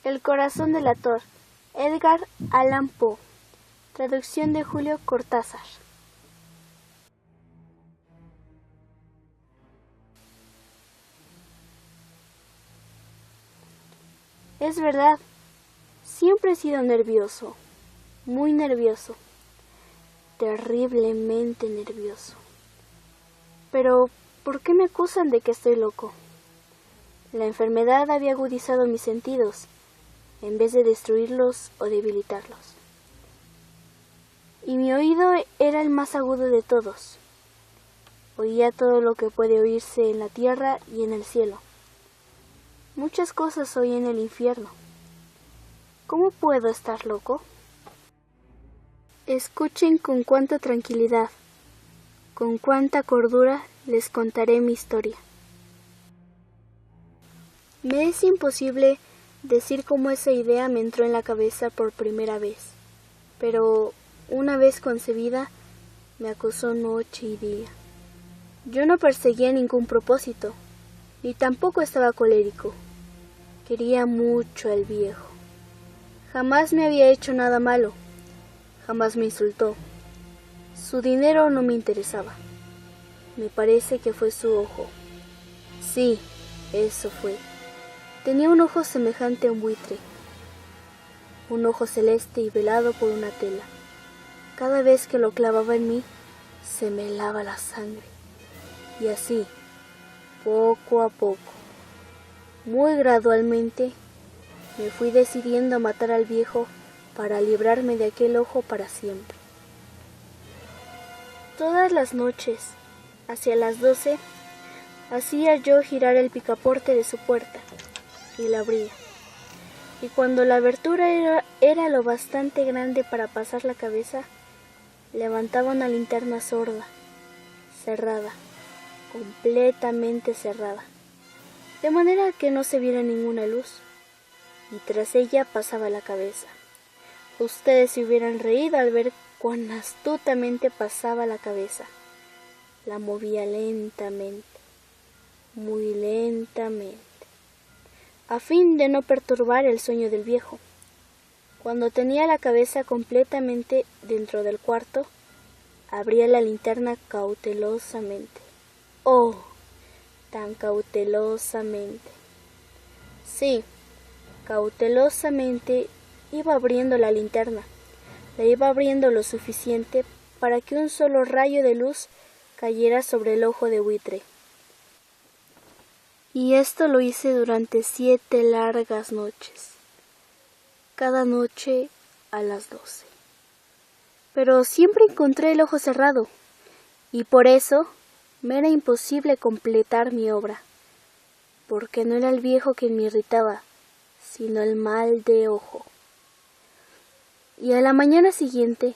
El corazón del ator, Edgar Allan Poe. Traducción de Julio Cortázar. Es verdad, siempre he sido nervioso, muy nervioso, terriblemente nervioso. Pero, ¿por qué me acusan de que estoy loco? La enfermedad había agudizado mis sentidos, en vez de destruirlos o debilitarlos. Y mi oído era el más agudo de todos. Oía todo lo que puede oírse en la tierra y en el cielo. Muchas cosas oí en el infierno. ¿Cómo puedo estar loco? Escuchen con cuánta tranquilidad, con cuánta cordura les contaré mi historia. Me es imposible decir cómo esa idea me entró en la cabeza por primera vez, pero una vez concebida me acosó noche y día. Yo no perseguía ningún propósito, ni tampoco estaba colérico. Quería mucho al viejo. Jamás me había hecho nada malo, jamás me insultó. Su dinero no me interesaba. Me parece que fue su ojo. Sí, eso fue. Tenía un ojo semejante a un buitre, un ojo celeste y velado por una tela. Cada vez que lo clavaba en mí, se me helaba la sangre. Y así, poco a poco, muy gradualmente, me fui decidiendo a matar al viejo para librarme de aquel ojo para siempre. Todas las noches, hacia las 12, hacía yo girar el picaporte de su puerta y la abría. Y cuando la abertura era lo bastante grande para pasar la cabeza, levantaba una linterna sorda, cerrada, completamente cerrada, de manera que no se viera ninguna luz, y tras ella pasaba la cabeza. Ustedes se hubieran reído al ver cuán astutamente pasaba la cabeza. La movía lentamente, muy lentamente, a fin de no perturbar el sueño del viejo. Cuando tenía la cabeza completamente dentro del cuarto, abría la linterna cautelosamente. ¡Oh! Tan cautelosamente. Sí, cautelosamente iba abriendo la linterna. La iba abriendo lo suficiente para que un solo rayo de luz cayera sobre el ojo de buitre. Y esto lo hice durante 7 largas noches, cada noche a las 12. Pero siempre encontré el ojo cerrado, y por eso me era imposible completar mi obra, porque no era el viejo quien me irritaba, sino el mal de ojo. Y a la mañana siguiente,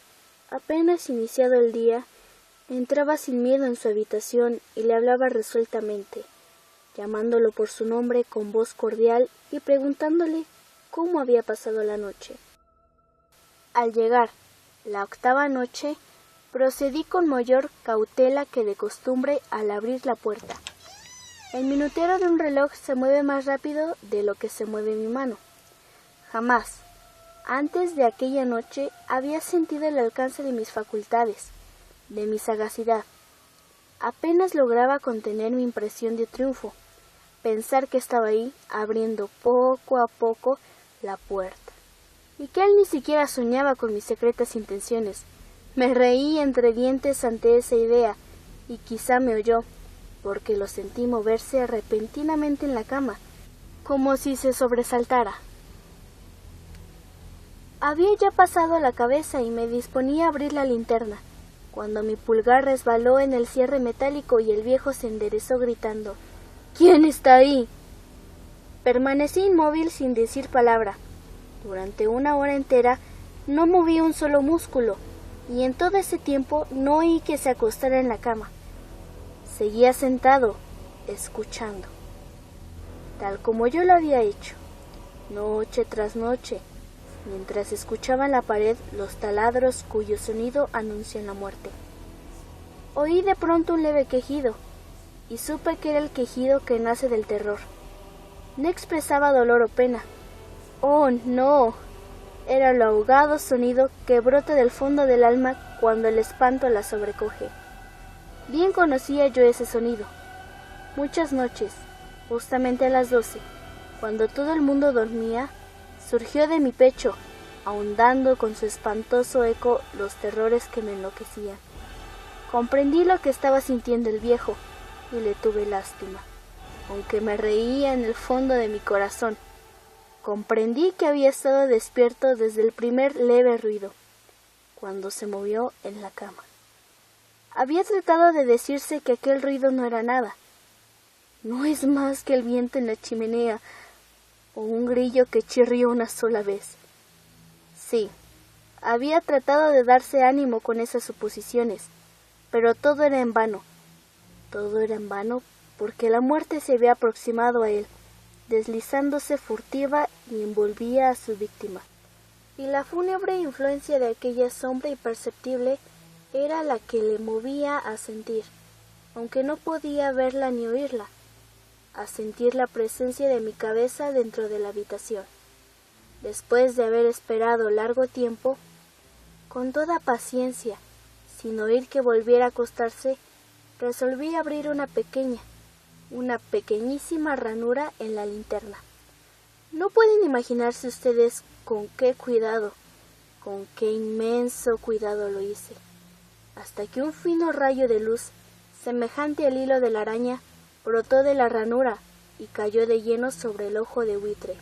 apenas iniciado el día, entraba sin miedo en su habitación y le hablaba resueltamente, llamándolo por su nombre con voz cordial y preguntándole cómo había pasado la noche. Al llegar la 8ª noche, procedí con mayor cautela que de costumbre al abrir la puerta. El minutero de un reloj se mueve más rápido de lo que se mueve mi mano. Jamás, antes de aquella noche, había sentido el alcance de mis facultades, de mi sagacidad. Apenas lograba contener mi impresión de triunfo, pensar que estaba ahí, abriendo poco a poco la puerta, y que él ni siquiera soñaba con mis secretas intenciones. Me reí entre dientes ante esa idea, y quizá me oyó, porque lo sentí moverse repentinamente en la cama, como si se sobresaltara. Había ya pasado la cabeza y me disponía a abrir la linterna, cuando mi pulgar resbaló en el cierre metálico y el viejo se enderezó gritando: «¿Quién está ahí?». Permanecí inmóvil sin decir palabra. Durante 1 hora entera no moví un solo músculo, y en todo ese tiempo no oí que se acostara en la cama. Seguía sentado, escuchando, tal como yo lo había hecho, noche tras noche, mientras escuchaba en la pared los taladros cuyo sonido anuncian la muerte. Oí de pronto un leve quejido, y supe que era el quejido que nace del terror. No expresaba dolor o pena, Oh, no. Era el ahogado sonido que brota del fondo del alma cuando el espanto la sobrecoge. Bien conocía yo ese sonido. Muchas noches, justamente a las 12, cuando todo el mundo dormía, surgió de mi pecho, ahondando con su espantoso eco los terrores que me enloquecían. Comprendí lo que estaba sintiendo el viejo y le tuve lástima, aunque me reía en el fondo de mi corazón. Comprendí que había estado despierto desde el primer leve ruido, cuando se movió en la cama. Había tratado de decirse que aquel ruido no era nada. No es más que el viento en la chimenea o un grillo que chirrió una sola vez. Sí, había tratado de darse ánimo con esas suposiciones, pero todo era en vano. Todo era en vano porque la muerte se había aproximado a él, deslizándose furtiva y envolvía a su víctima. Y la fúnebre influencia de aquella sombra imperceptible era la que le movía a sentir, aunque no podía verla ni oírla, a sentir la presencia de mi cabeza dentro de la habitación. Después de haber esperado largo tiempo, con toda paciencia, sin oír que volviera a acostarse, resolví abrir una pequeñísima ranura en la linterna. No pueden imaginarse ustedes con qué cuidado, con qué inmenso cuidado lo hice, hasta que un fino rayo de luz, semejante al hilo de la araña, brotó de la ranura y cayó de lleno sobre el ojo de buitre.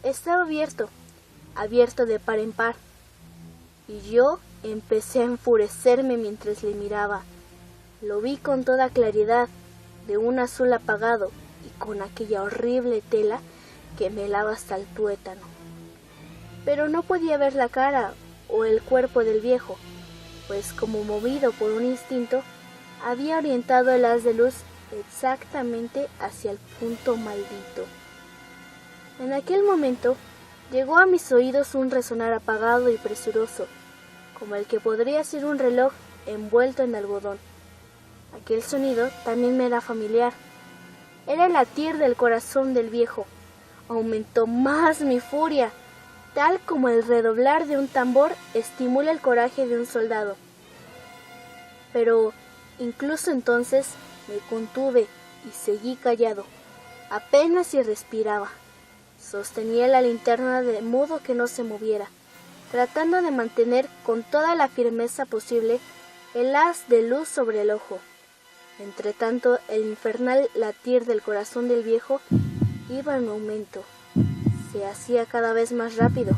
Estaba abierto de par en par, y yo empecé a enfurecerme mientras le miraba. Lo vi con toda claridad, de un azul apagado y con aquella horrible tela que me helaba hasta el tuétano. Pero no podía ver la cara o el cuerpo del viejo, pues como movido por un instinto, había orientado el haz de luz exactamente hacia el punto maldito. En aquel momento llegó a mis oídos un resonar apagado y presuroso, como el que podría ser un reloj envuelto en algodón. Aquel sonido también me era familiar. Era el latir del corazón del viejo. Aumentó más mi furia, tal como el redoblar de un tambor estimula el coraje de un soldado. Pero incluso entonces me contuve y seguí callado, apenas si respiraba. Sostenía la linterna de modo que no se moviera, tratando de mantener con toda la firmeza posible el haz de luz sobre el ojo. Entretanto, el infernal latir del corazón del viejo iba en aumento. Se hacía cada vez más rápido,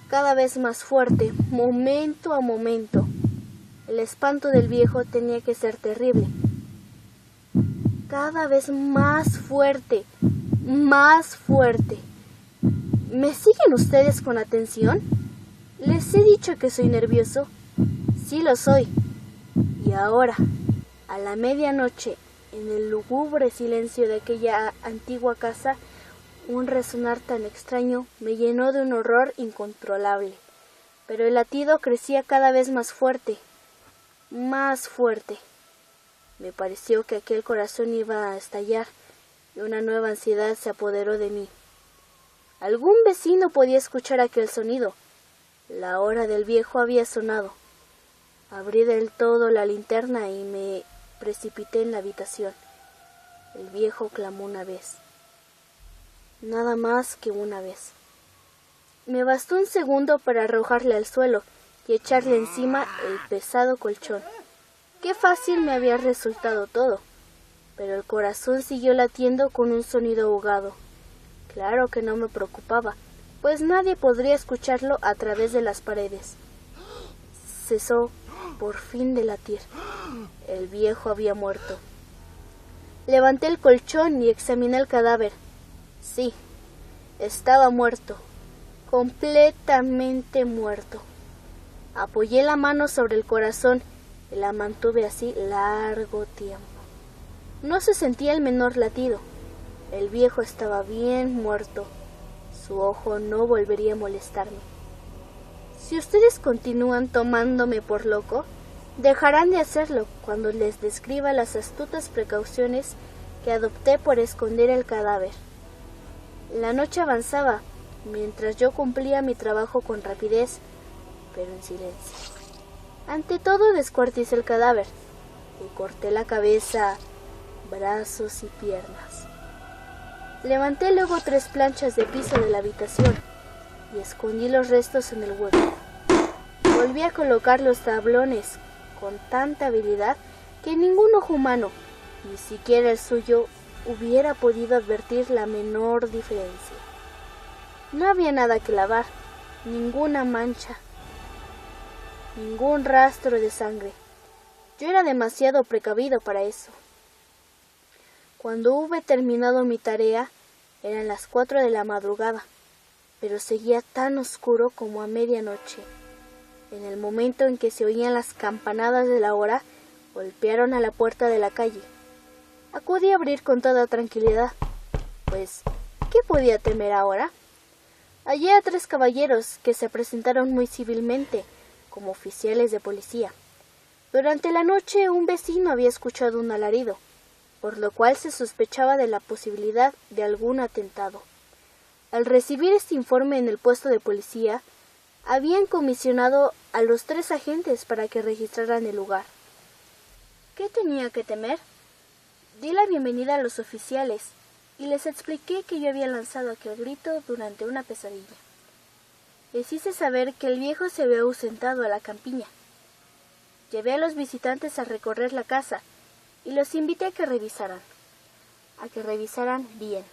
cada vez más fuerte, momento a momento. El espanto del viejo tenía que ser terrible. Cada vez más fuerte, más fuerte. ¿Me siguen ustedes con atención? ¿Les he dicho que soy nervioso? Sí lo soy. Y ahora, a la medianoche, en el lúgubre silencio de aquella antigua casa, un resonar tan extraño me llenó de un horror incontrolable. Pero el latido crecía cada vez más fuerte, más fuerte. Me pareció que aquel corazón iba a estallar y una nueva ansiedad se apoderó de mí. Algún vecino podía escuchar aquel sonido. La hora del viejo había sonado. Abrí del todo la linterna y me precipité en la habitación. El viejo clamó una vez. Nada más que una vez. Me bastó un segundo para arrojarle al suelo y echarle encima el pesado colchón. Qué fácil me había resultado todo, pero el corazón siguió latiendo con un sonido ahogado. Claro que no me preocupaba, pues nadie podría escucharlo a través de las paredes. Cesó por fin de latir. El viejo había muerto. Levanté el colchón y examiné el cadáver. Sí, estaba muerto, completamente muerto. Apoyé la mano sobre el corazón y la mantuve así largo tiempo. No se sentía el menor latido. El viejo estaba bien muerto. Su ojo no volvería a molestarme. Si ustedes continúan tomándome por loco, dejarán de hacerlo cuando les describa las astutas precauciones que adopté por esconder el cadáver. La noche avanzaba mientras yo cumplía mi trabajo con rapidez, pero en silencio. Ante todo descuarticé el cadáver y corté la cabeza, brazos y piernas. Levanté luego 3 planchas de piso de la habitación y escondí los restos en el hueco. Volví a colocar los tablones con tanta habilidad que ningún ojo humano, ni siquiera el suyo, hubiera podido advertir la menor diferencia. No había nada que lavar, ninguna mancha, ningún rastro de sangre. Yo era demasiado precavido para eso. Cuando hube terminado mi tarea, eran las 4 de la madrugada, pero seguía tan oscuro como a medianoche. En el momento en que se oían las campanadas de la hora, golpearon a la puerta de la calle. Acudí a abrir con toda tranquilidad, pues, ¿qué podía temer ahora? Hallé a 3 caballeros que se presentaron muy civilmente, como oficiales de policía. Durante la noche un vecino había escuchado un alarido, por lo cual se sospechaba de la posibilidad de algún atentado. Al recibir este informe en el puesto de policía, habían comisionado a los 3 agentes para que registraran el lugar. ¿Qué tenía que temer? Di la bienvenida a los oficiales y les expliqué que yo había lanzado aquel grito durante una pesadilla. Les hice saber que el viejo se había ausentado a la campiña. Llevé a los visitantes a recorrer la casa y los invité a que revisaran bien.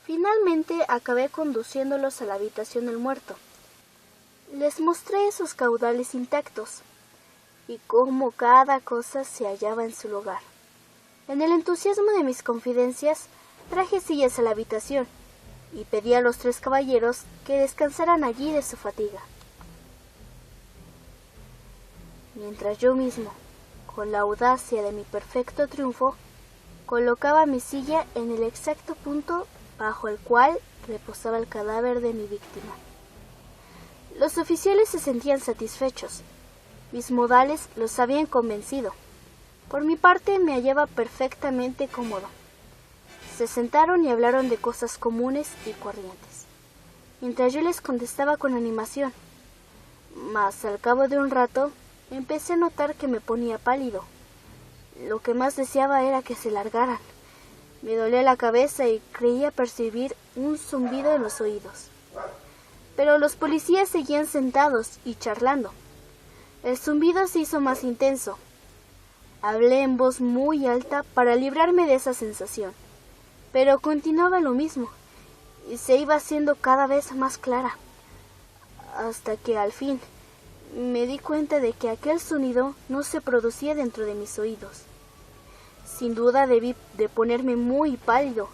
Finalmente acabé conduciéndolos a la habitación del muerto. Les mostré sus caudales intactos y cómo cada cosa se hallaba en su lugar. En el entusiasmo de mis confidencias, traje sillas a la habitación y pedí a los 3 caballeros que descansaran allí de su fatiga. Mientras yo mismo, con la audacia de mi perfecto triunfo, colocaba mi silla en el exacto punto bajo el cual reposaba el cadáver de mi víctima. Los oficiales se sentían satisfechos. Mis modales los habían convencido. Por mi parte me hallaba perfectamente cómodo. Se sentaron y hablaron de cosas comunes y corrientes, mientras yo les contestaba con animación. Mas al cabo de un rato empecé a notar que me ponía pálido. Lo que más deseaba era que se largaran. Me dolía la cabeza y creía percibir un zumbido en los oídos. Pero los policías seguían sentados y charlando. El zumbido se hizo más intenso. Hablé en voz muy alta para librarme de esa sensación, pero continuaba lo mismo y se iba haciendo cada vez más clara, hasta que al fin me di cuenta de que aquel sonido no se producía dentro de mis oídos. Sin duda debí de ponerme muy pálido,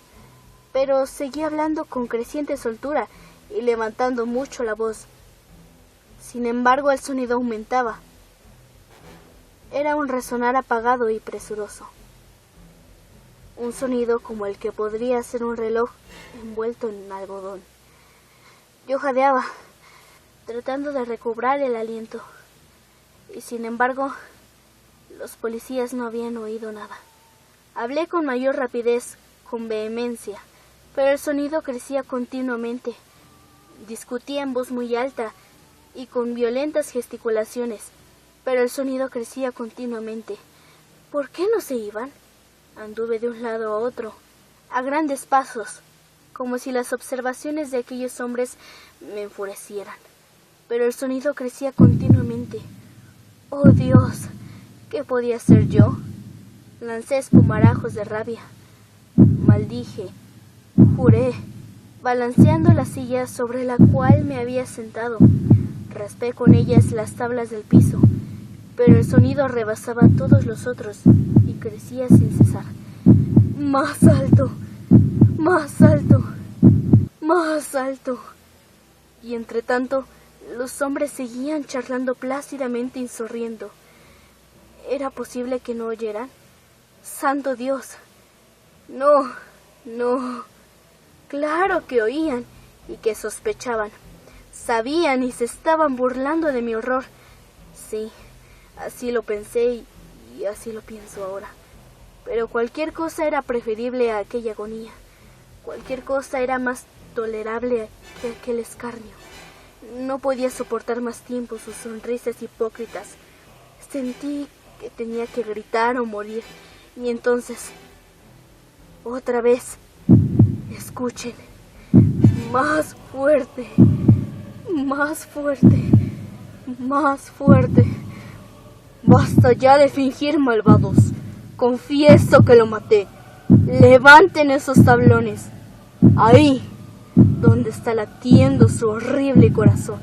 pero seguí hablando con creciente soltura y levantando mucho la voz. Sin embargo, el sonido aumentaba. Era un resonar apagado y presuroso. Un sonido como el que podría ser un reloj envuelto en algodón. Yo jadeaba, tratando de recobrar el aliento, y sin embargo, los policías no habían oído nada. Hablé con mayor rapidez, con vehemencia, pero el sonido crecía continuamente. Discutía en voz muy alta y con violentas gesticulaciones, pero el sonido crecía continuamente. ¿Por qué no se iban? Anduve de un lado a otro, a grandes pasos, como si las observaciones de aquellos hombres me enfurecieran. Pero el sonido crecía continuamente. ¡Oh, Dios! ¿Qué podía ser yo? Lancé espumarajos de rabia. Maldije, juré, balanceando la silla sobre la cual me había sentado. Raspé con ellas las tablas del piso, pero el sonido rebasaba todos los otros y crecía sin cesar. ¡Más alto! ¡Más alto! ¡Más alto! Y entre tanto, los hombres seguían charlando plácidamente y sonriendo. ¿Era posible que no oyeran? ¡Santo Dios! No, no. Claro que oían y que sospechaban. Sabían y se estaban burlando de mi horror. Sí, así lo pensé y así lo pienso ahora. Pero cualquier cosa era preferible a aquella agonía. Cualquier cosa era más intolerable que aquel escarnio. No podía soportar más tiempo sus sonrisas hipócritas. Sentí que tenía que gritar o morir. Y entonces, otra vez, escuchen, más fuerte, más fuerte, más fuerte. Basta ya de fingir, malvados. Confieso que lo maté. Levanten esos tablones. Ahí, donde está latiendo su horrible corazón.